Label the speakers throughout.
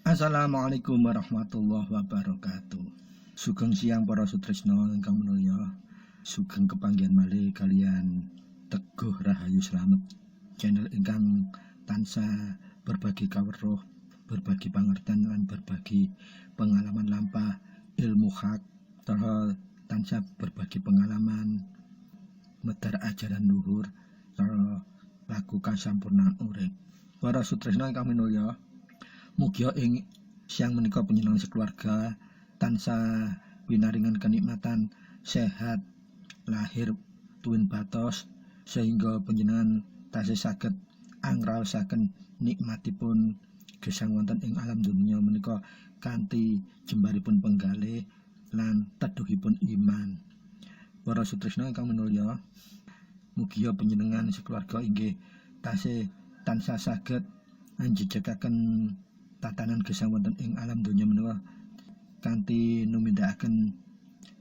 Speaker 1: Assalamualaikum warahmatullahi wabarakatuh. Sugeng siang para sutresna ingkang minulya. Sugeng kepanggihan malih kalian Teguh Rahayu Slamet, channel ingkang tansah berbagi kaweruh, berbagi pangerten lan berbagi pengalaman lampah ilmu hak, saha tansah berbagi pengalaman medar ajaran luhur saha laku kasampurnaan urip. Para sutresna ingkang minulya, mugia ing siang menika panjenengan sekeluarga tansah pinaringan kenikmatan sehat lahir tuwin batos sehingga panjenengan tasih saged angraosaken nikmatipun gesang wonten ing alam dunya menika kanthi jembaripun penggalih lan teduhipun iman. Para sutresna ingkang minulya, mugia panjenengan sekeluarga inggih tasih tansah saged anjejegaken tatanan gesang wonten ing alam donya menika kanthi numindakaken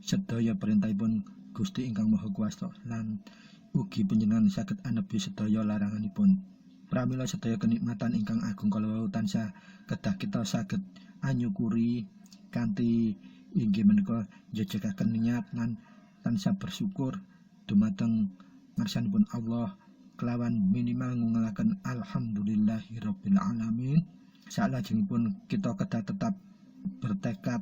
Speaker 1: sedaya perintahipun Gusti ingkang Maha Kuwasa lan ugi panjenengan saged anebi sedaya laranganipun. Pramila sedaya kenikmatan ingkang agung kalawau tansah kedah kita saged anyukuri kanthi inggih menika njejegaken niat lan tansah bersyukur dumateng ngarsanipun Allah kelawan minimal ngungelaken alhamdulillahirabbil alamin. Salajengipun kita kedah tetap bertekad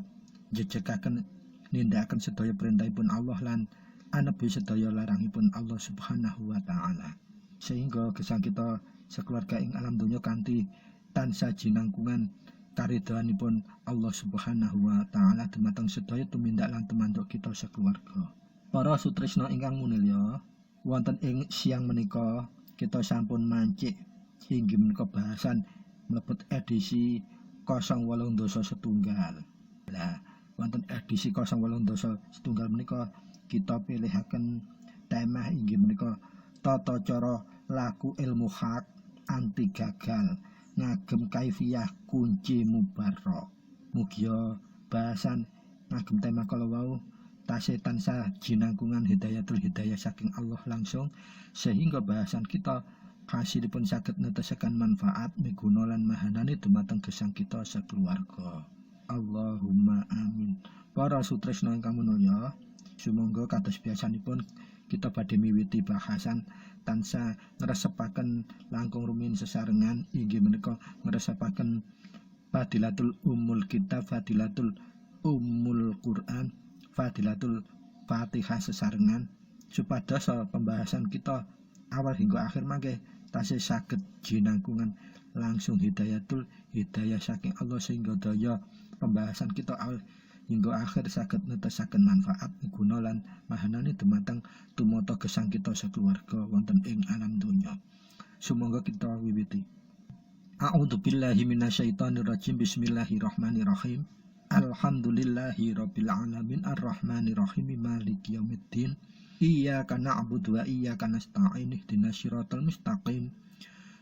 Speaker 1: njejegaken nindakaken sedaya perintahipun Allah lan anebi sedaya larangipun Allah Subhanahu wa taala, sehingga gesang kita sekeluarga ing alam donya kanthi tansah jinangkungan karidhoanipun Allah Subhanahu wa taala dumateng sedaya tumindak lan tumanduk kita sekeluarga. Para sutresna ingkang munilya, wonten ing siang menika kita sampun mancik inggih menika bahasan mlebet edisi 08.1. Lah, wonten edisi 08.1 menika kita pilihaken tema inggih menika tata cara laku ilmu hak anti gagal ngagem kaifiyah kunci mubarok. Mugia bahasan ngagem tema kalawau tasih tansah jinangkungan hidayatul hidayah saking Allah langsung, sehingga bahasan kita kasilipun saged netesaken manfaat miguna lan mahanane dumateng gesang kita sakeluarga. Allahumma amin. Para sutresna ingkang minulya, sumangga kados biasanipun kita badhe miwiti bahasan tansah ngresepaken langkung rumiyin sesarengan inggih menika ngresepaken fadilatul ummul kitab, fadilatul ummul Quran, fadilatul Fatihah sesarengan, supados pembahasan kita awal hingga akhir mangke tasih saged jinangkungan langsung hidayatul hidayah saking Allah, sehingga daya pembahasan kita awal hingga akhir saged netesaken manfaat guna lan mahanane dumateng tumata gesang kita sakeluarga wonten ing alam donya. Sumangga kita wiwiti. A'udzubillahi minasyaitonirrajim. Bismillahirrahmanirrahim. Alhamdulillahi rabbil alamin arrahmanirrahim maliki yaumiddin. Iyyaka na'budu wa iyyaka nasta'in ihdinas siratal mustaqim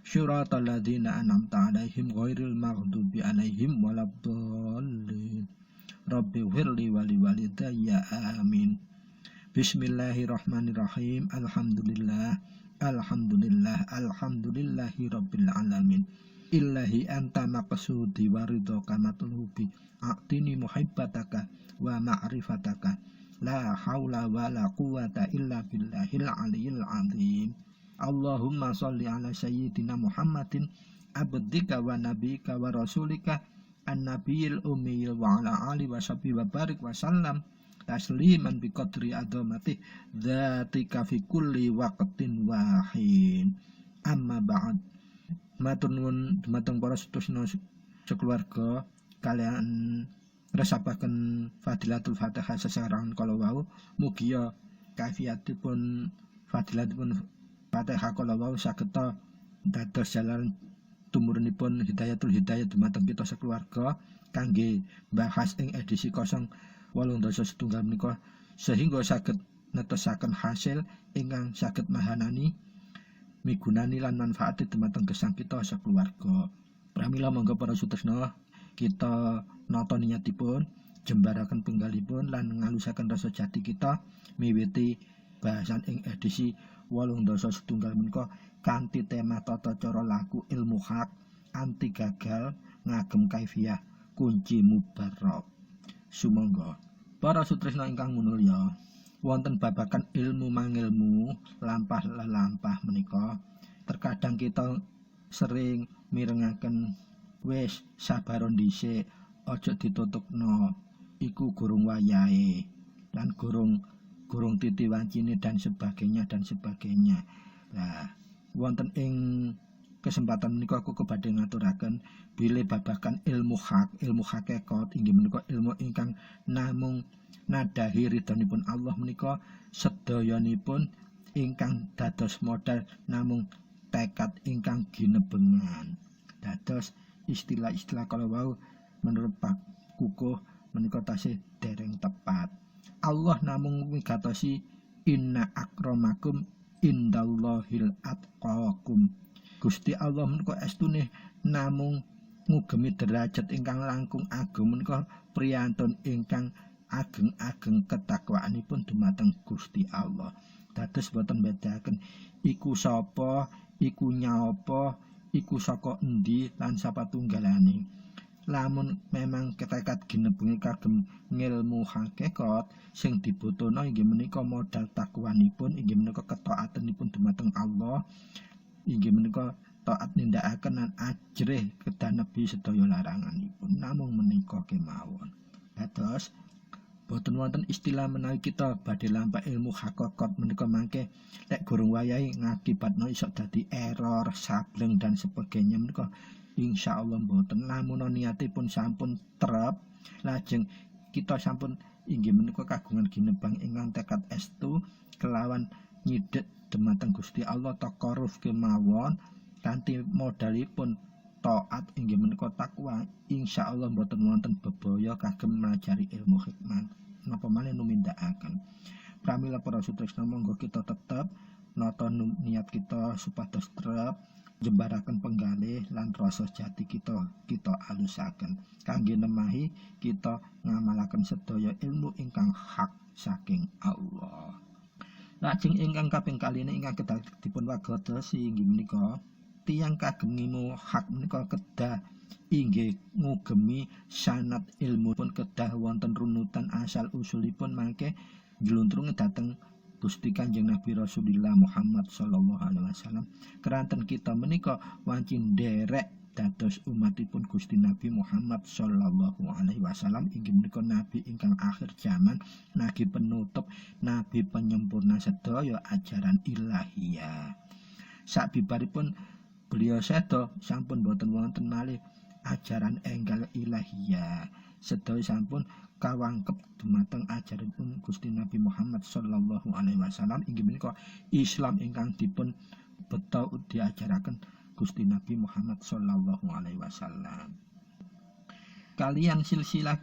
Speaker 1: siratal ladzina an'amta 'alaihim ghairil maghdubi 'alaihim waladdallin. Rabbi firli wa liwalidayya amin. Bismillahirrahmanirrahim. Alhamdulillahi rabbil alamin. Illahi anta maqsudi wa ridhaka matlubi a'tini muhibbataka wa ma'rifataka la haula wa la quwata illa billahil aliyil azim. Allahumma sholli ala sayyidina Muhammadin abdika wa nabika wa rasulika an-nabiyil ummiyil wa ala alihi wa sahbihi wa barik wa sallam tasliman bi qadri adhamati dzatika fi kulli waqtin wahin. Amma ba'd. Matur nuwun dumateng para sedherek sekeluarga kalian resapaken fadilatul Fatihah sesarengan kalawau. Mugia kafiyatipun fadilatipun Fatihah kalawau saged dados jalan tumurunipun hidayatul hidayah dumateng kita sekeluarga kangge bahas ing edisi 08.1 menika, sehingga saged netesaken hasil ingkang saged mahanani migunani lan manfaat dumateng gesang kita sakeluarga. Pramila monggo para sutresna kita nata niatipun jembaraken penggalipun lan ngalusaken rasa jati kita miwiti bahasan ing edisi 08.1 menika kanthi tema tata cara laku ilmu hak anti gagal ngagem kaifiyah kunci mubarok. Sumangga para sutresna ingkang minulya, wonten babagan ilmu mangilmu lampah lelampah menika terkadang kita sering mirengaken wis sabaron dhisik, aja ditutupno, iku gurung wayahe lan gurung titi wancine dan sebagainya. Nah, wonten ing kesempatan menika aku kebadhe ngaturaken bilih babagan ilmu hakikat inggih menika ilmu ingkang namung nadahi ridhonipun Allah menika sedayanipun ingkang dados modal namung tekad ingkang ginebengan. Dados istilah-istilah kalau wau menurut Pak Kukuh menika tasih dereng tepat. Allah namung migatosi inna akramakum indallahil atqakum. Gusti Allah menika estune namung ngugemi derajat ingkang langkung agung menika priyantun ingkang ageng-ageng ketakwaanipun dumateng Gusti Allah. Dados boten bedaken iku sapa, iku nyapa, iku saka endi lan sapatunggalane. Lamun memang ketekad ginebengi kagem ngilmu hakikat sing dibutuhna inggih menika modal takwanipun, inggih menika ketaatanipun dumateng Allah, inggih menika taat nindakaken lan ajrih kedah nebi sedaya laranganipun. Namung menika kemawon. Dados boten wonten istilah menawi kita badhe lampah ilmu hakikat menika mangke lek gurung wayahe ngakibatno iso dadi error, sableng dan sebagainya menika insyaallah mboten. Lamun niatipun sampun trep, lajeng kita sampun inggih menika kagungan ginebang ingkang tekad estu kelawan nyidhek dumateng Gusti Allah taqarruf kemawon kanthi modalipun taat inggih menika takwa, insyaallah mboten wonten bebaya kagem melajari ilmu hikmah napa malih numindakaken. Pramila para sutresna monggo kita tetep nata niat kita supados trep jembaraken penggalih lan rasa jati kita alusaken kangge nemahi kita ngamalaken sedaya ilmu ingkang hak saking Allah. Lajeng ingkang kaping kalih ingkang kedah dipun wagotosi inggih menika tiyang kagem ngilmu hak menika kedah inggih ngugemi sanad ilmu pun kedah wonten runutan asal usulipun mangke njluntrunge dhateng Gusti Kanjeng Nabi Rasulullah Muhammad sallallahu alaihi wasallam. Keranten kita menika wanci nderek dados umatipun Gusti Nabi Muhammad sallallahu alaihi wasallam inggih menika nabi ingkang akhir zaman, nabi penutup, nabi penyempurna sedaya ajaran ilahiyah. Sabibaripun beliau sedo sampun boten wonten malih ajaran enggal ilahiyah. Sedaya sampun kawangkep dumateng ajaranipun Gusti Nabi Muhammad sallallahu alaihi wasallam inggih menika Islam ingkang dipun beto diajaraken Gusti Nabi Muhammad sallallahu alaihi wasallam. Kaliyan silsilah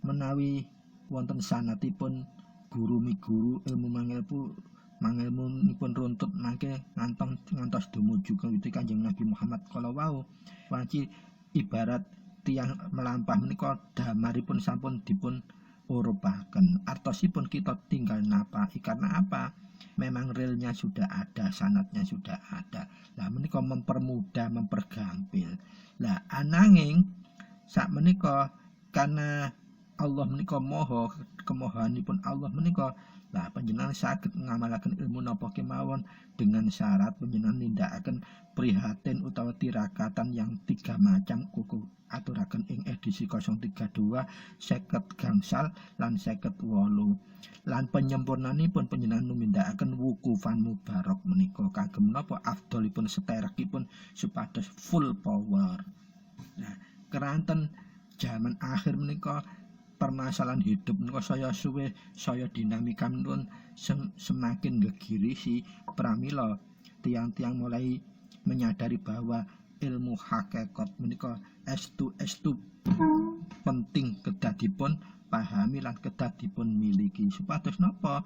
Speaker 1: menawi wonten sanatipun guru miguru ilmu mangilmunipun runtut mangke ngantos dumuju kawiti Kanjeng Nabi Muhammad kala wau wanci ibarat tiyang melampah menika damaripun sampun dipun urupaken, artosipun kita tinggal napa karena apa? Memang realnya sudah ada, sanatnya sudah ada. Lah menika mempermudah, mempergampil. Lah ananging sak menika karena Allah menika moho, kemohanipun Allah menika lah panjenengan saged ngamalaken ilmu napa kemawon dengan syarat panjenengan nindakaken prihatin utawa tirakatan yang 3 macam kuku aturaken ing edisi 032 50 gangsal lan 58 lan penyempurnanipun panjenengan numindakaken wukufan mubarak menika kagem napa afdolipun seterekipun supados full power. Nah, keranten zaman akhir menika permasalahan hidup menika saya suwe saya dinamika pun semakin gegirisi pramila tiang-tiang mulai menyadari bahwa ilmu hakikat menika estu penting kedah dipun pahami lan kedah dipun miliki supados napa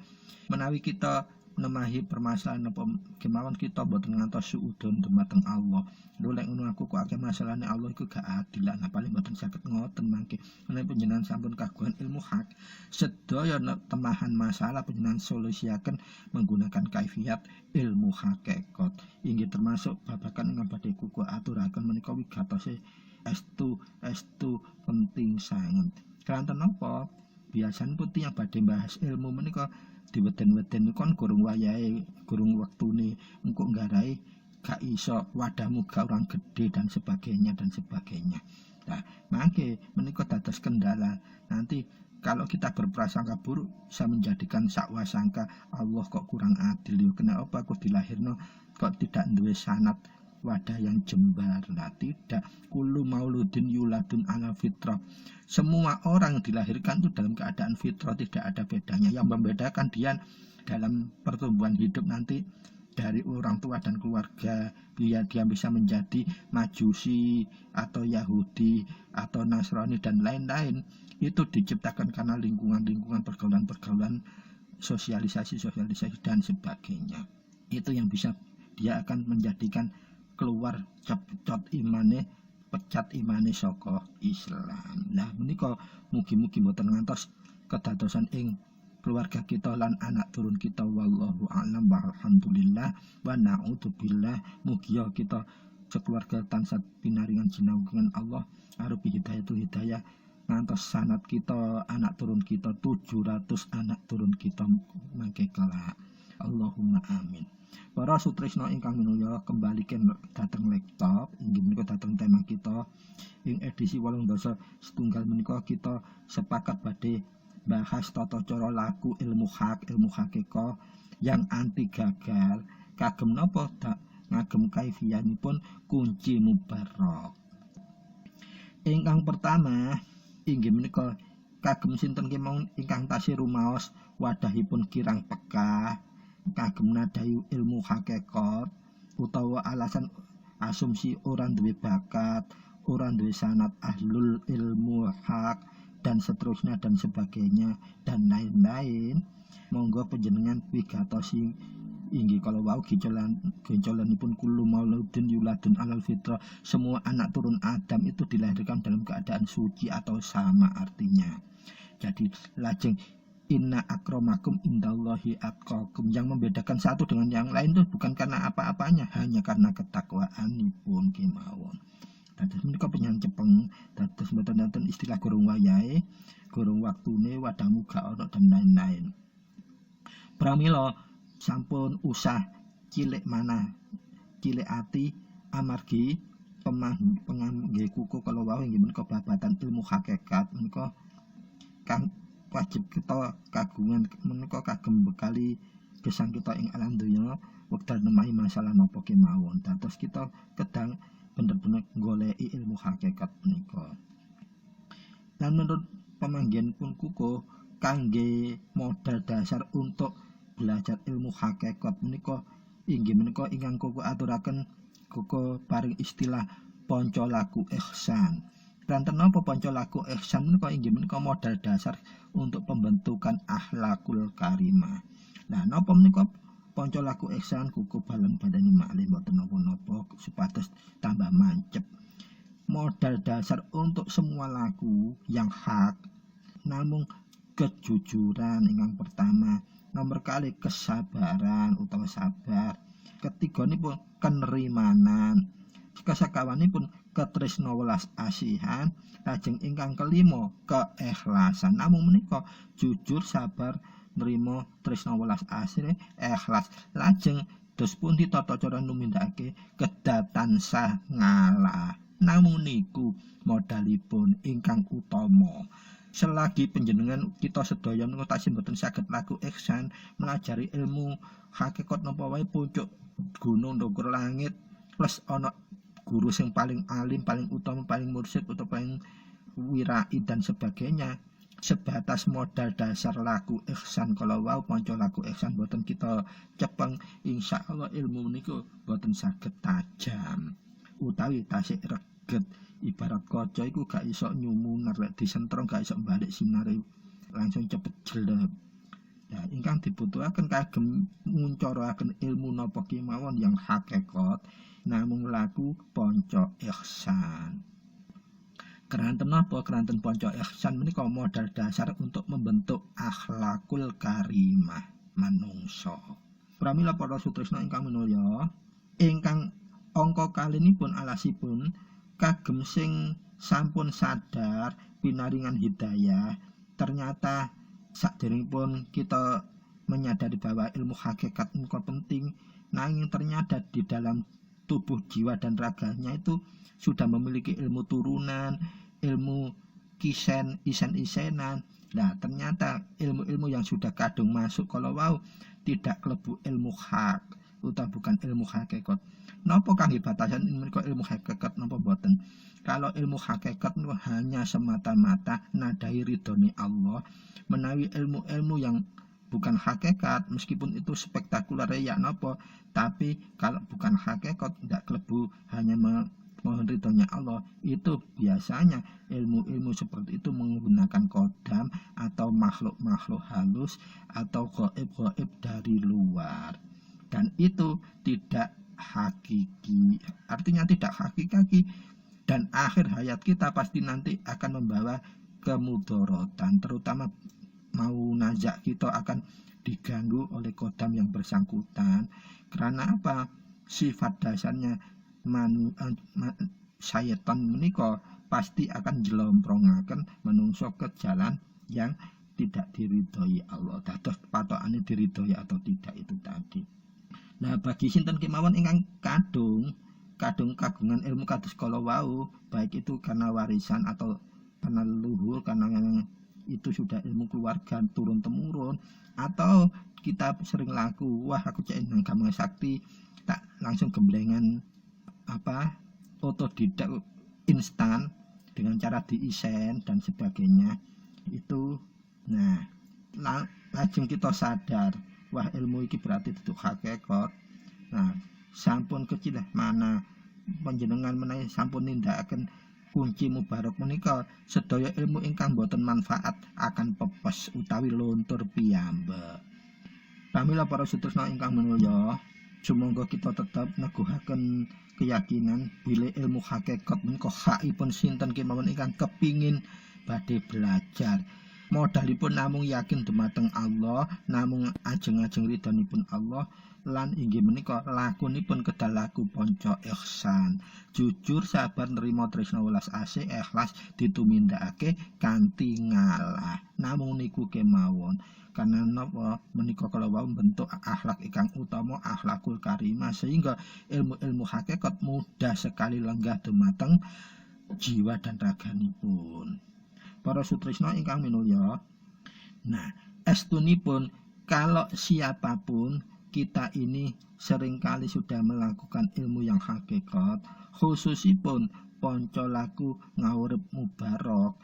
Speaker 1: menawi kita nemahi permasalahan napa kemawon kita boten ngantos suudon dumateng Allah. Lho lek ngono aku kok akeh masalahane Allah iku gak adil lan paling boten saged ngoten mangke. Menawi panjenengan sampun kagungan ilmu hak, sedaya temahan masalah panjenengan solusiaken menggunakan kaifiyat ilmu hakikat. Inggih termasuk babagan ingkang badhe kuku aturaken menika wigatose estu penting sanget. Kelanten napa? Biasan pun tiyang badhe bahas ilmu menika diweden-weden kon gurung wayahe, gurung wektune, engko nggarai gak iso wadahmu gak orang gede dan sebagainya dan sebagainya. Nah, mangke menika dados kendala. Nanti kalau kita berprasangka buruk bisa menjadikan sakwasangka Allah kok kurang adil yo, kenapa aku dilahirno kok tidak duwe sanad wadah yang jembar. Nah, tidak, kullu mauludin yuladun ala fitrah. Semua orang dilahirkan itu dalam keadaan fitrah, tidak ada bedanya. Yang membedakan dia dalam pertumbuhan hidup nanti dari orang tua dan keluarga, dia bisa menjadi Majusi atau Yahudi atau Nasrani dan lain-lain, itu diciptakan karena lingkungan pergaulan sosialisasi dan sebagainya. Itu yang bisa dia akan menjadikan keluar pecat imane saka Islam. Nah, menika mugi-mugi mboten ngantos kedadosan ing keluarga kita lan anak turun kita, wallahu a'lam wa alhamdulillah wa na'udzubillah. Mugi kita sekeluarga tansah pinaringan jinawuhan Allah arupi hidayah ngantos sanad kita, anak turun kita 700 anak turun kita mangke kelak. Allahumma amin. Para sutresna ingkang minulya, kembali dateng laptop inggih menika dateng tema kita ing edisi 18 setunggal menika kita sepakat badhe bahas tata cara laku ilmu hakika yang anti gagal kagem napa ngagem kaifiyanipun kunci mubarak. Ingkang pertama inggih menika kagem sinten kemawon ingkang tasih rumaos wadahipun kirang peka kagem nadayu ilmu hakikat utawa alasan asumsi orang duwe bakat, orang duwe sanad ahlul ilmu hak dan seterusnya dan sebagainya dan lain-lain, monggo panjenengan wigatosi inggih kalau wau gencolanipun kullu mauludin yuladun alal fitrah. Semua anak turun Adam itu dilahirkan dalam keadaan suci atau sama artinya. Jadi lajeng inna akramakum indallahi atqakum, yang membedakan satu dengan yang lain itu bukan karena apa-apanya, hanya karena ketakwaanipun kemawon. Dados menika penyan cepeng, dados mboten istilah gurung wayahe, gurung waktune, wadahmu gak ono dan lain-lain. Pramila sampun usah cilik ati amargi penganggih kuku kalau wau inggih menika babatan ilmu hakikat menika kang wajib kita kagungan menika kagem bekali gesang kita ing alam donya wekdal nemahi masalah napa kemawon. Dados kita kedang bener-bener goleki ilmu hakikat menika. Lan menurut pemanggihan pun kuko kangge modal dasar untuk belajar ilmu hakikat menika inggih menika ingkang kuko aturaken kuko paring istilah ponco laku ihsan. Ranten napa ponco laku ihsan menika inggih menika modal dasar untuk pembentukan akhlakul karimah. Nah, napa menika ponco laku ihsan kuku balen badani malih mboten napa-napa supados tambah mancep. Modal dasar untuk semua laku yang hak namung kejujuran ingkang pertama, nomor kali kesabaran utawa sabar, ketiganipun kenerimanan, kesakawanipun katresna welas asihan, lajeng ingkang kelima keikhlasan. Namung menika jujur, sabar, nrimo, tresna welas asih, ikhlas. Lajeng dos pundi tata cara numindakake kedah tansah ngalah. Namung niku modalipun ingkang utama. Selagi panjenengan kita sedaya menika tasih mboten saged laku ihsan, melajari ilmu hakikat napa wae pucuk gunung ndukur langit plus ana guru sing paling alim, paling utama, paling mursyid atau paling wirai dan sebagainya, sebatas modal dasar laku ihsan kalau wau ponco laku ihsan boten kita cepeng, insyaallah ilmu niku boten saged tajam utawi tasih reget. Ibarat kaca iku gak iso nyumunar lek disentrong gak iso balik sinare langsung cepet jelek. Ya, ingkang dibutuhaken kagem nguncaraken ilmu napa kemawon yang hakikat namung laku ponco ihsan. Keranten napa? Keranten ponco ihsan menika modal dasar untuk membentuk akhlakul karimah manungsa. Pramila para sutresna ingkang minulya, ingkang angka kalinipun alasipun kagem sing sampun sadar pinaringan hidayah, ternyata sakderengipun kita menyadari bahwa ilmu hakikat itu penting, nanging ternyata di dalam tubuh jiwa dan raganya itu sudah memiliki ilmu turunan, ilmu isen-isenan. Nah, ternyata ilmu-ilmu yang sudah kadung masuk kalau wau tidak kelebu ilmu hak utawa bukan ilmu hakikat. Napa kangge batasan menika ilmu hakikat napa boten? Kalau ilmu hakikat itu hanya semata-mata nadai ridhoni Allah, menawi ilmu-ilmu yang bukan hakikat meskipun itu spektakuler ya napa, tapi kalau bukan hakikat tidak kelebu hanya mohon ridhonya Allah, itu biasanya ilmu-ilmu seperti itu menggunakan kodam atau makhluk-makhluk halus atau gaib-gaib dari luar, dan itu tidak hakiki, artinya tidak hakiki, dan akhir hayat kita pasti nanti akan membawa kemudorotan, terutama mau najak kita akan diganggu oleh kodam yang bersangkutan. Karena apa? Sifat dasarnya syaitan menika pasti akan jelomprongaken menungso ke jalan yang tidak diridhoi Allah. Dados patokane diridhoi atau tidak itu tadi. Nah, bagi sinten kemawon ingkang kadung kagungan ilmu kados kala wau, baik itu karena warisan atau karena leluhur, karena yang itu sudah ilmu keluarga turun temurun, atau kita sering laku, wah aku cek nang gampang sakti, tak langsung gemblengan otodidak instan dengan cara diisen dan sebagainya itu. Nah, lajeng kita sadar, wah ilmu iki berarti duduk hakikat. Nah, sampun kecil mana panjenengan menawi sampun nindakaken kunci mubarok menika, sedaya ilmu ingkang boten manfaat akan pepes utawi luntur piyambak. Pramila para sutresna ingkang minulya, sumangga kita tetap neguhaken keyakinan bilih ilmu hakikat menika hakipun sinten kemawon ingkang kepingin badhe belajar. Modalipun namung yakin dumateng Allah, namung ajeng-ajeng ridhonipun Allah, lan inggih menika lakunipun kedal laku panca ihsan, jujur, sabar, nrimo, tresna, welas asih, ikhlas ditumindakake kanthi ngalah. Namung niku kemawon. Karena napa menika kala wau bentuk akhlak ingkang utama, akhlakul karimah, sehingga ilmu-ilmu hakikat mudah sekali lenggah dumateng jiwa dan raganipun. Para sutresna ingkang minulya, nah estunipun kalau siapapun kita ini seringkali sudah melakukan ilmu yang hakikat, khususipun panca laku ngawurip mubarok,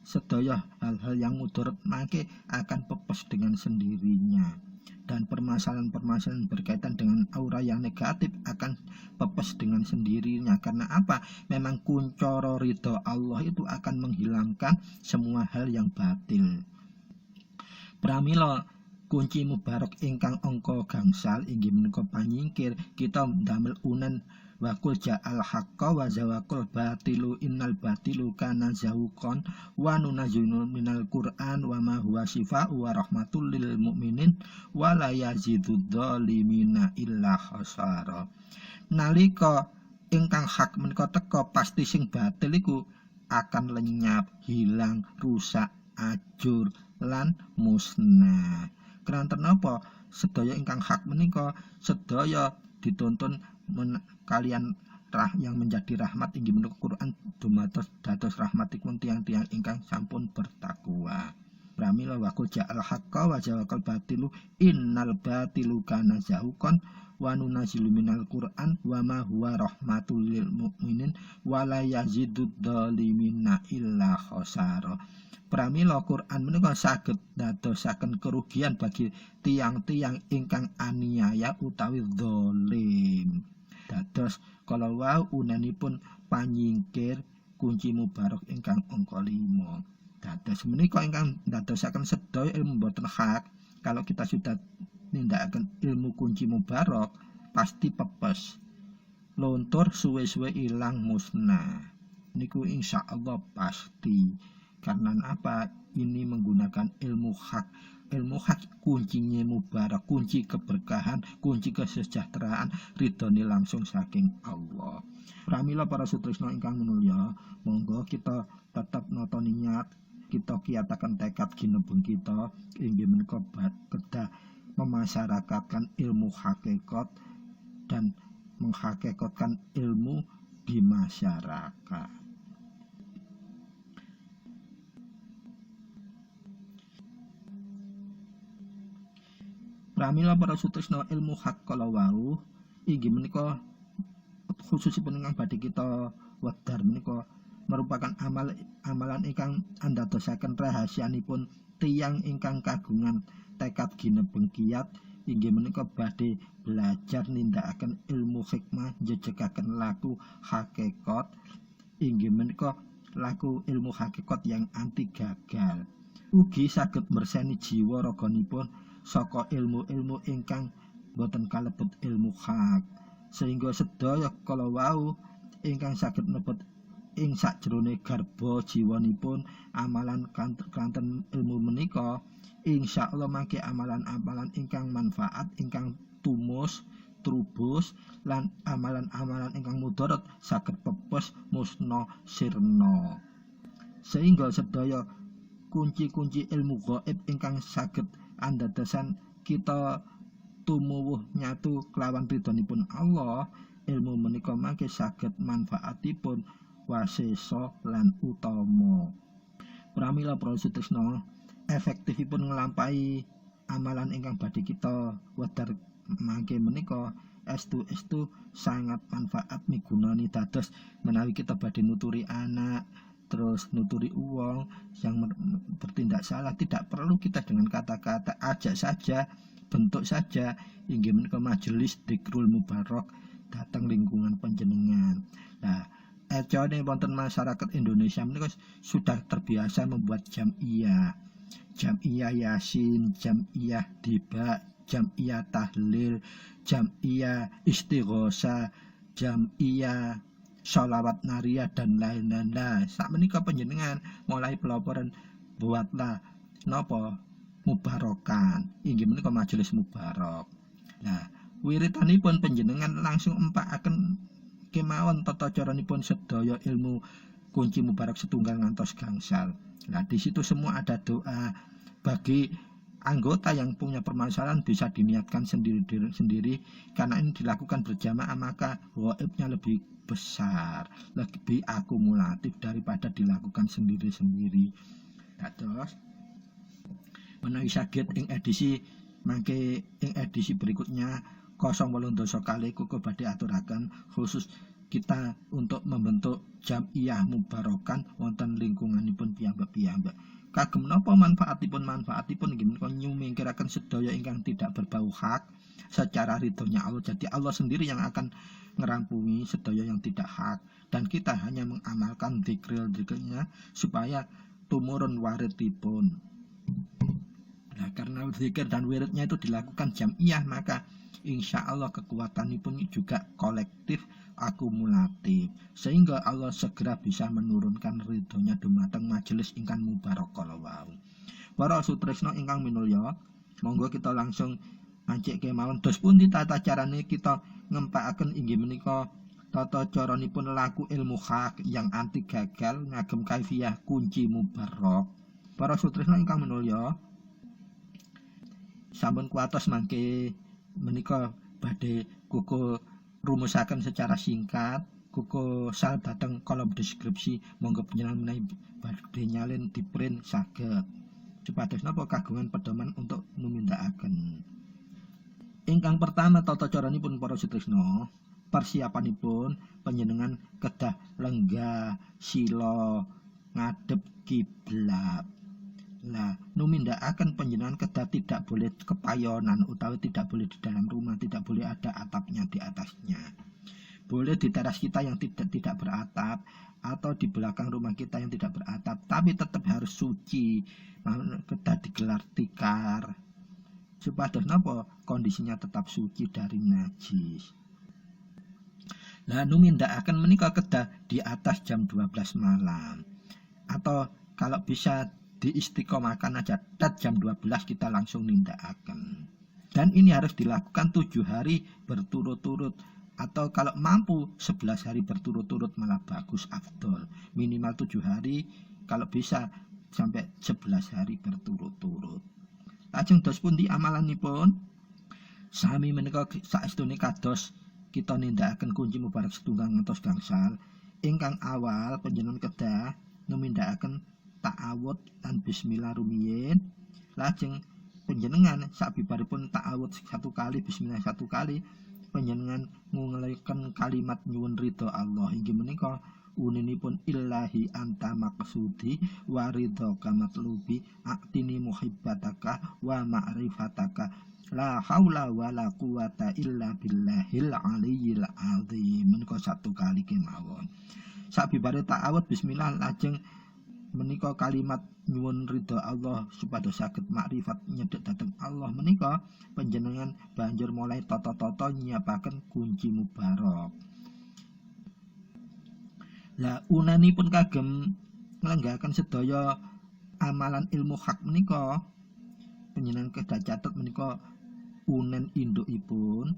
Speaker 1: sedaya hal-hal yang mudarat mangke akan pepes dengan sendirinya, dan permasalahan-permasalahan berkaitan dengan aura yang negatif akan pepes dengan sendirinya. Karena apa? Memang kuncoro ridho Allah itu akan menghilangkan semua hal yang batil. Pramila kunci mubarok ingkang angka gangsal inggih menika panyingkir kita ndamel unen wakul ja'al haqqa wa zawaqul batilu innal batilu kana zahuqan wa nunazzilu minal qur'an wa ma huwa shifaa'u wa rahmatul lil mu'minin wa la yazidud dhalimina illa khasara. Nalika ingkang hak menika teka, pasti sing batil iku akan lenyap, hilang, rusak, ajur lan musnah. Keranten napa? Sedaya ingkang hak menika sedaya dituntun kalian yang menjadi rahmat inggih menika Quran dumados dados rahmatipun tiang-tiang ingkang sampun bertakwa. Pramila waqul ja'al haqqa wa zawaqal batilu innal batilu kana zahuqan wa nunazzilu minal qur'an wa ma huwa rahmatul lil mu'minin wa la yazidud dhalimina illa khasara. Pramila Quran menika saged dadosaken kerugian bagi tiang-tiang ingkang aniaya utawi zalim. Dados kala wau unanipun panyingkir kunci mubarok ingkang angka 5. Dados menika ingkang dadosaken sedaya ilmu boten hak. Kalau kita sudah nindakaken ilmu kunci mubarok pasti pepes, luntur, suwe-suwe ilang, musnah. Niku insyaallah pasti. Karena apa? Ini menggunakan ilmu hak. Ilmu hak kuncinya mubarak, kunci keberkahan, kunci kesejahteraan, ridhone langsung saking Allah. Pramila para sutresna ingkang minulya, monggo kita tetap nata niat, kita kiyataken tekad ginebeng kita inggih menika kedah memasyarakatkan ilmu hakikat dan menghakikatkan ilmu di masyarakat. Pramila para sutresna ilmu hak kala wau inggih menika khususipun ingkang badhe kita wedhar menika merupakan amalan ingkang andadosaken rahasianipun tiyang ingkang kagungan tekad ginebeng kiyat inggih menika badhe belajar nindakaken ilmu hikmah njejegaken laku hakikat inggih menika laku ilmu hakikat yang anti gagal. Ugi saged merseni jiwa raganipun saka ilmu-ilmu ingkang boten kalebet ilmu hak, sehingga sedaya kala wau ingkang saged mlebet ing sakjroning garba jiwanipun amalan kanthi ilmu menika insyaallah mangke amalan-amalan ingkang manfaat, ingkang tumus trubus lan amalan-amalan ingkang mudarat saged pepes musna sirna, sehingga sedaya kunci-kunci ilmu gaib ingkang saged andadosan kita tumuwuh nyatu kelawan ridhonipun Allah, ilmu menika mangke saged manfaatipun wasesa lan utama. Pramila para sutresna, efektifipun nglampahi amalan ingkang badhe kita wedhar mangke menika estu sangat manfaat migunani dados menawi kita badhe nuturi anak terus nuturi uang yang bertindak salah, tidak perlu kita dengan kata-kata, ajak saja, bentuk saja inggih menika majelis dzikrul mubarak datang lingkungan panjenengan. Nah, ejane wonten masyarakat Indonesia menika sudah terbiasa membuat jam'iyah yasin, jam'iyah diba, jam'iyah tahlil, jam'iyah istighosah, jam'iyah sholawat nariyah dan lain-lain. Nah, sak menika panjenengan mulai pelaporan buatlah napa mubarakan inggih menika majelis mubarak. Nah, wiritanipun panjenengan langsung empakaken kemawon tata caranipun sedaya ilmu kunci mubarak setunggal ngantos gangsal. Nah, di situ semua ada doa bagi anggota yang punya permasalahan bisa diniatkan sendiri karena ini dilakukan berjamaah maka gaibnya lebih besar, lebih akumulatif daripada dilakukan sendiri-sendiri. Terus menawi saged ing edisi mangke ing edisi berikutnya 08 kali kuku badhe aturaken khusus kita untuk membentuk jam'iyah mubarakan wonten lingkunganipun piyambak-piyambak. Kagem napa manfaatipun inggih menika nyumingkiraken sedaya ingkang tidak berbau hak secara ridhonya Allah. Jadi Allah sendiri yang akan ngerampungi sedaya yang tidak hak dan kita hanya mengamalkan dzikril-dzikrnya supaya tumurun waridipun. Nah, karena zikir dan wiridnya itu dilakukan jam'iyah maka insya Allah kekuatanipun juga kolektif akumulatif sehingga Allah segera bisa menurunkan ridhonya dumateng majelis ingkang mubarak kala wau. Para sutresna ingkang minulya, monggo kita langsung ancik kemawon dos pundi tata carane kita ngempakaken inggih menika tata caranipun laku ilmu hak yang anti gagal ngagem kaifiyah kunci mubarak. Para sutresna ingkang minulya, sampun kuatos mangke menika badhe kuku rumusaken secara singkat, kuku sal dateng kolom deskripsi, monggo panjenengan menawi badhe nyalin diprint saged. Supados napa kagungan pedoman untuk numindakaken. Ingkang pertama tata caranipun para sutresna, persiapanipun panjenengan kedah lenggah sila ngadep kiblat. Nah, numindakaken panjenengan kedah tidak boleh kepayonan utawi tidak boleh di dalam rumah, tidak boleh ada atapnya di atasnya. Boleh di teras kita yang tidak beratap atau di belakang rumah kita yang tidak beratap, tapi tetap harus suci, kedah digelar tikar. Supados napa kondisinya tetap suci dari najis. Lah numindakaken menika kedah di atas jam 12 malam atau kalau bisa diistiqomahkan aja, dat jam 12 kita langsung nindakaken. Dan ini harus dilakukan 7 hari berturut-turut, atau kalau mampu 11 hari berturut-turut malah bagus, afdol. Minimal 7 hari, kalau bisa sampai 11 hari berturut-turut. Lajeng dos pundi amalanipun? Sami menika saestune kados kita nindakaken kunci mubarak setunggal ngantos gangsal. Ingkang awal panjenengan kedah numindakaken ta'awud lan bismillah rumiyin. Lajeng panjenengan sabibaripun ta'awud 1 kali, bismillah 1 kali, panjenengan ngungelaken kalimat nyuwun ridho Allah. Inggih menika uninipun illahi anta maqsudi wa ridhoka matlubi aktini muhibbataka wa ma'rifataka la haula wala quwata illa billahil aliyyil azim. Menika 1 kali kemawon. Sabibare ta'awud bismillah lajeng menika kalimat nyuwun ridho Allah supados saged makrifat nyedhek dhateng Allah, menika panjenengan banjur mulai tata-tata nyiapaken kunci mubarak. Lah unanipun kagem nglenggahaken sedaya amalan ilmu hak menika, panjenengan kedah catet menika unen indukipun.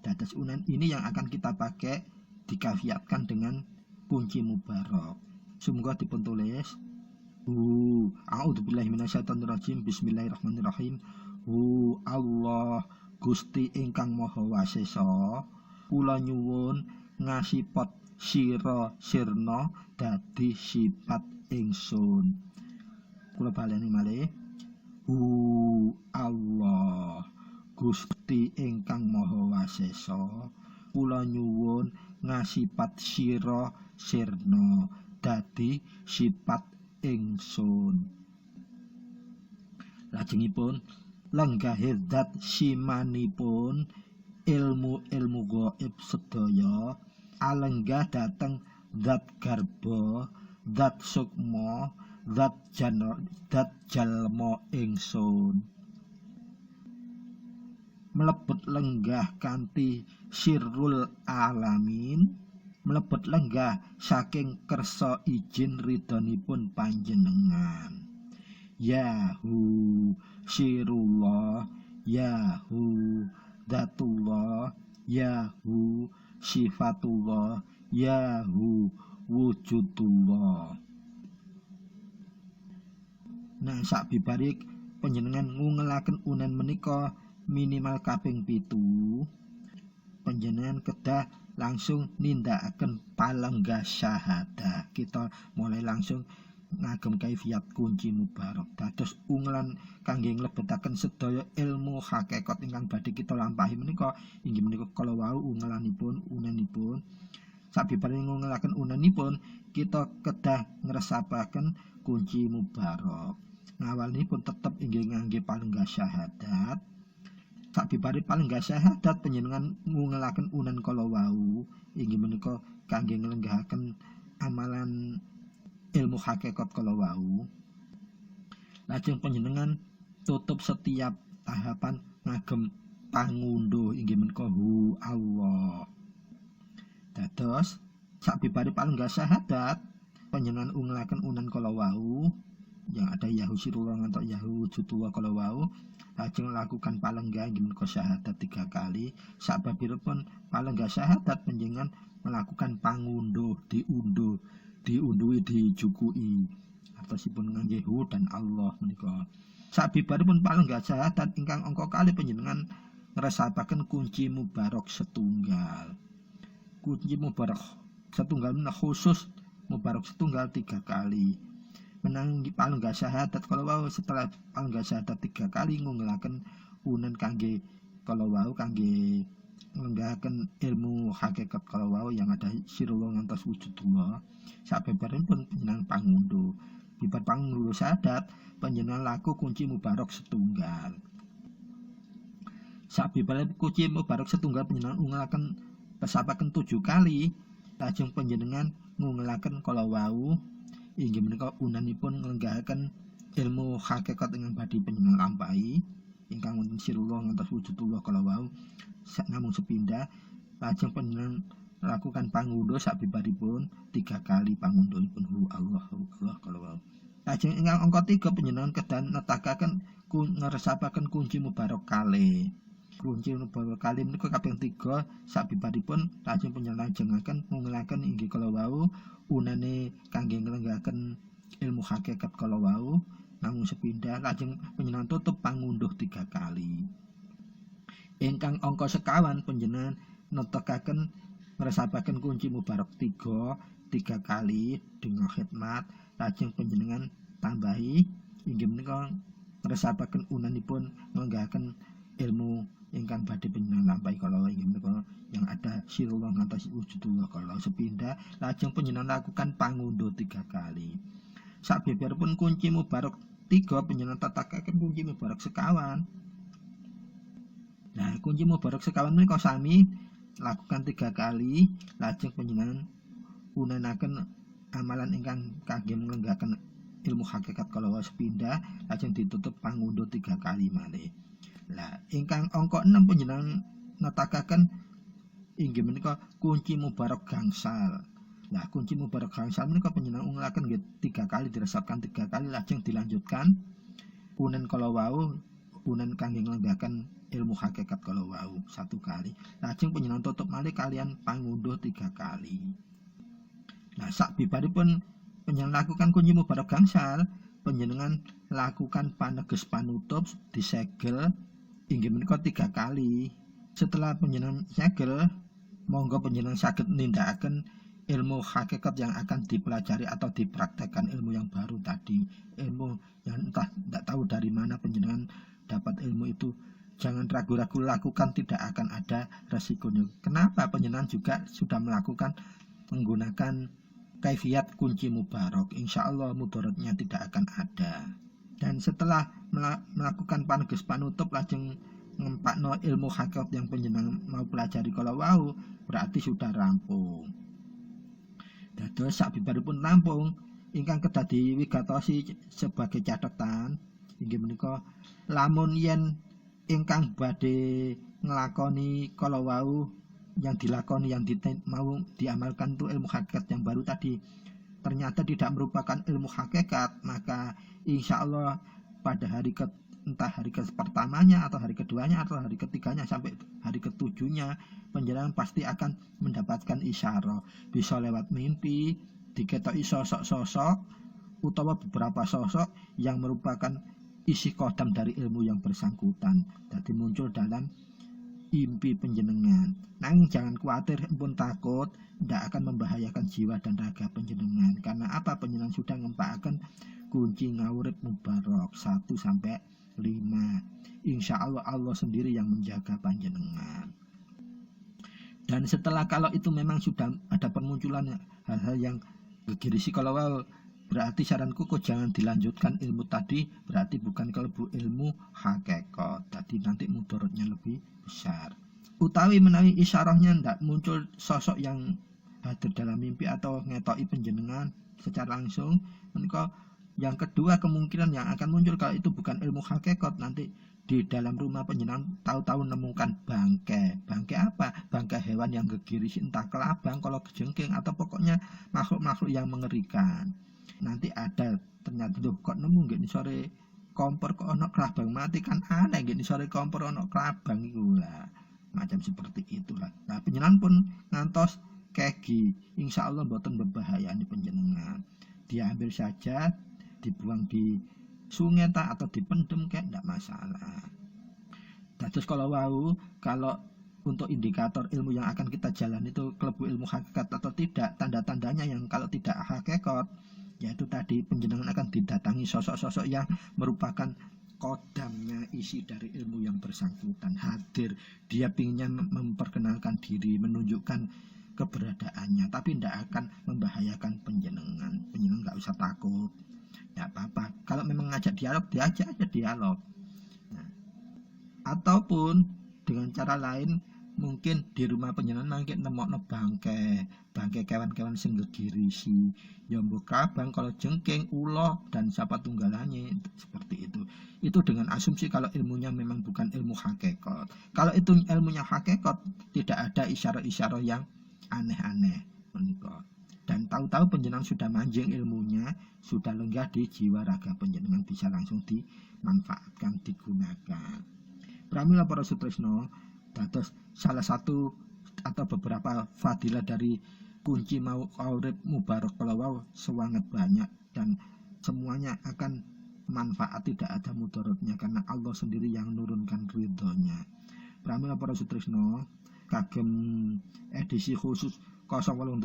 Speaker 1: Dados unen ini yang akan kita pakai dikafiatkan dengan kunci mubarak. Sumangga dipun tulis. A'udzubillahi minasyaitonirrajim. Bismillahirrahmanirrahim. Allah Gusti ingkang Maha Wasesa, kula nyuwun ngasipot sira sirna dadi sifat ingsun. Kula baleni malih. Allah Gusti ingkang Maha Wasesa, kula nyuwun ngasipat sira sirna dadi sifat ingsun. Lajengipun lenggahé zat simanipun ilmu-ilmu gaib sedaya alenggah dhateng zat garba, zat sukma, zat jalma ingsun. Mlebet lenggah kanthi sirrul alamin, mlebet lenggah saking kersa izin ridhonipun panjenengan. Yahu sirullah, yahu dzatullah, yahu sifatullah, yahu wujudullah. Nah sabibarik panjenengan ngungelaken unen menika minimal kaping 7, panjenengan kedah langsung nindakaken palenggah syahadah. Kita mulai langsung ngagem kaifiat kunci mubarak. Dados ungelan kangge nglebetaken sedaya ilmu hakikat ingkang badhe kita lampahi menika inggih menika kala wau ungelanipun unenipun. Sabibaré ngungelaken unenipun kita kedah ngresapaken kunci mubarak. Ngawalinipun tetep inggih ngangge palenggah syahadat. Sabibare palenggah syahadat panjenengan ngungelaken unen kala wau inggih menika kangge nglenggahaken amalan ilmu hakikat kala wau. Lajeng panjenengan tutup setiap tahapan ngagem pangunduh inggih menika Allah. Dados sabibare palenggah syahadat panjenengan ungelaken unen kala wau yang ada yahu sirullah ngantos yahu wujudullah kala wau. Lajeng lakukan palenggah inggih menika syahadat 3 kali. Sababipun palenggah syahadat panjenengan melakukan pangunduh, diunduhi, dijukui atosipun ngangge hu dan Allah menika. Sabibaripun palenggah syahadat ingkang angka kali panjenengan ngresapaken kunci mubarak setunggal. Kunci mubarak setunggal menika khusus mubarak setunggal 3 kali. Menang palenggah syahadat kalau wau setelah palenggah syahadat 3 kali ngungelaken unen kangge kalau wau kangge nglenggahaken ilmu hakikat kalau wau yang ada sirullah ngantos wujudullah. Sabebaripun panjenengan pangunduh, bibar pangunduh syahadat panjenengan laku kunci mubarak setunggal. Sabibaripun kunci mubarak setunggal panjenengan ngungelaken pesapaken 7 kali. Lajeng panjenengan ngungelaken kalau wau inggih menika unanipun nglenggahaken ilmu hakikat ingkang badhe panjenengan lampahi ingkang wonten sirullah ngantos wujudullah kala wau namung sepindah. Lajeng panjenengan lakukan pangunduh sabibaripun 3 kali pangunduhipun Allah kala wau. Lajeng ingkang angka 3 panjenengan kedah netakaken ngresapaken kunci mubarok kalih. Kunci mubarok kalih menika kaping 3 sabibaripun lajeng panjenengan lajengaken ngungelaken inggih kala wau unane kangge nglenggahaken ilmu hakikat kala wau namung sepindah lajeng panjenengan tutup pangunduh 3 kali. Ingkang angka 51 panjenengan netekaken ngresapaken kunci mubarok 3 kali dengan khidmat lajeng panjenengan tambahi inggih menika ngresapaken unanipun nglenggahaken ilmu ingkang badhe panjenengan lampahi kala inggih menika yang ada sirullah ngantos wujudullah kala sepindah lajeng panjenengan lakukan pangunduh 3 kali. Sabibaripun kunci mubarok 3 panjenengan tetakaken kunci mubarok sekawan. Nah, kunci mubarok sekawan menika sami lakukan 3 kali lajeng panjenengan unanaken amalan ingkang kangge nglenggahaken ilmu hakikat kala sepindah lajeng ditutup pangunduh 3 kali malih. Lah ingkang angka 6 panjenengan netakaken inggih menika kunci mubarok gangsal. Lah kunci mubarok gangsal menika panjenengan ungelaken nggih 3 kali diresapkan 3 kali lajeng dilanjutkan unen kala wau unen kangge nglenggahaken ilmu hakikat kala wau 1 kali. Lajeng panjenengan tutup malih kalian pangunduh 3 kali. Nah, sabibaripun panjenengan lakukan kunci mubarok gangsal, panjenengan lakukan paneges panutup disegel inggih menika 3 kali. Setelah panjenengan segel, monggo panjenengan saged nindakaken ilmu hakikat yang akan dipelajari atau dipraktekkan ilmu yang baru tadi. Ilmu yang entah tidak tahu dari mana panjenengan dapat ilmu itu. Jangan ragu-ragu lakukan, tidak akan ada resikonya. Kenapa? Panjenengan juga sudah melakukan menggunakan kaifiat kunci mubarok, insya Allah mudaratnya tidak akan ada. Dan setelah melakukan paneges panutup lajeng ngempakno ilmu hakikat yang panjenengan mau pelajari kala wau berarti sudah rampung. Dados sabibaripun rampung ingkang kedah diwigatosi sebagai catatan inggih menika lamun yen ingkang badhe nglakoni kala wau yang dilakoni yang mau diamalkan itu ilmu hakikat yang baru tadi ternyata tidak merupakan ilmu hakikat, maka insya Allah pada entah hari ke pertamanya atau hari keduanya atau hari ketiganya sampai hari ketujuhnya panjenengan pasti akan mendapatkan isyarah, bisa lewat mimpi diketahui sosok-sosok utawa beberapa sosok yang merupakan isi kodam dari ilmu yang bersangkutan jadi muncul dalam impi panjenengan. Nanging jangan khawatir pun takut tidak akan membahayakan jiwa dan raga panjenengan. Karena apa? Panjenengan sudah ngempakaken kunci ngawurip mubarok 1 sampai 5. Insya Allah Allah sendiri yang menjaga panjenengan. Dan setelah kalau itu memang sudah ada permunculan hal-hal yang gegirisi kalau berarti saranku kok jangan dilanjutkan ilmu tadi, berarti bukan kelebu ilmu hakikat. Tadi nanti mudaratnya lebih besar. Utawi menawi isyarahnya ndak muncul sosok yang hadir dalam mimpi atau ngetoki panjenengan secara langsung, menika yang kedua kemungkinan yang akan muncul kalau itu bukan ilmu hakikat, nanti di dalam rumah panjenengan tahu-tahu nemukan bangkai. Bangkai apa? Bangkai hewan yang gegirisi, entah kelabang, kalau kejengking atau pokoknya makhluk-makhluk yang mengerikan. Nanti ada ternyata tuh kok nemu nggih sore kompor kok ono kelabang mati, kan aneh nggih sore kompor ono kelabang iku lah. Macam seperti itulah. Nah, panjenengan pun ngantos kegi, insya Allah mboten berbahayani panjenengan. Diambil saja, dibuang di sungai atau dipendem kayak ndak masalah. Terus kalau untuk indikator ilmu yang akan kita jalan itu kelebu ilmu hakikat atau tidak, tanda-tandanya yang kalau tidak hakikat yaitu tadi panjenengan akan didatangi sosok-sosok yang merupakan kodamnya isi dari ilmu yang bersangkutan hadir. Dia pinginnya memperkenalkan diri, menunjukkan keberadaannya, tapi tidak akan membahayakan panjenengan. Panjenengan nggak usah takut, tidak apa-apa. Kalau memang ngajak dialog, diajak aja dialog. Nah, ataupun dengan cara lain, mungkin di rumah panjenengan mungkin nemokno bangkai kewan-kewan sing gegirisi, ya mbok kabang, kalau jengking, ulo dan siapa tunggalannya seperti itu. Itu dengan asumsi kalau ilmunya memang bukan ilmu hakikat. Kalau itu ilmunya hakikat, tidak ada isyarah-isyarah yang aneh-aneh menika. dan tahu-tahu panjenengan sudah manjing ilmunya, sudah lenggah di jiwa raga panjenengan, bisa langsung dimanfaatkan, digunakan. Pramila para sutresno, dados salah satu atau beberapa fadilah dari kunci mau urip mubarak kalau sangat banyak dan semuanya akan manfaat, tidak ada mudaratnya karena Allah sendiri yang menurunkan ridhonya. Pramila para sutresno, kagem edisi khusus 08.1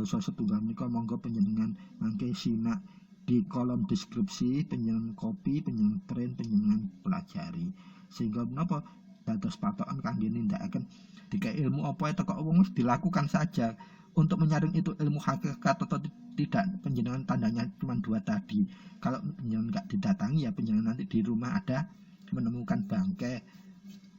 Speaker 1: menika monggo panjenengan mangke simak di kolom deskripsi, panjenengan copy, panjenengan print, panjenengan pelajari sehingga menapa dados patokan kangge nindakaken dikai ilmu apa teko wong dilakukan saja. Untuk menyaring itu ilmu hakikat atau tidak, panjenengan tandanya cuma 2 tadi. Kalau panjenengan nggak didatangi ya panjenengan nanti di rumah ada menemukan bangkai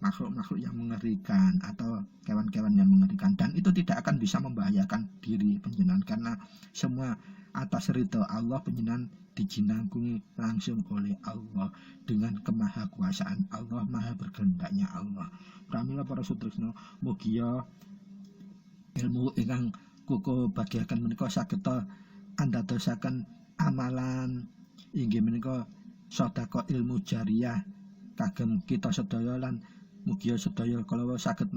Speaker 1: makhluk-makhluk yang mengerikan atau kewan-kewan yang mengerikan, dan itu tidak akan bisa membahayakan diri panjenengan karena semua atas ridho Allah, panjenengan dijinangkungi langsung oleh Allah dengan kemahakuasaan Allah, maha berkehendaknya Allah. Pramila para sutresno, mugi ilmu ingkang kuku bagiaken menika saged andadosaken amalan inggih menika sedekah ilmu jariyah kagem kita sedaya lan mugi sedaya kala saged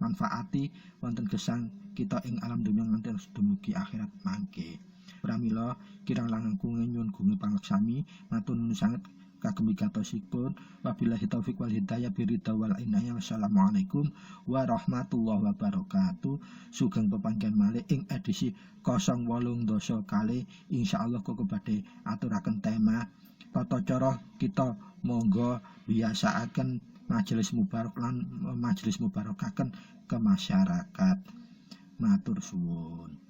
Speaker 1: manfaati wonten gesang kita ing alam dunya nganti dumugi akhirat mangke. Pramila kirang langkung nyuwun gunging pangaksami matur nuwun sanget kagem wigatosipun. Wabillahi taufik wal hidayah biridha wal inayah. Wassalamualaikum warahmatullahi wabarakatuh. Sugeng pepanggihan malih ing edisi 08 kali insyaallah kok badhe aturaken tema tata cara kita monggo biasaaken majelis mubarak lan majelis mubarakaken ke masyarakat. Matur suwun.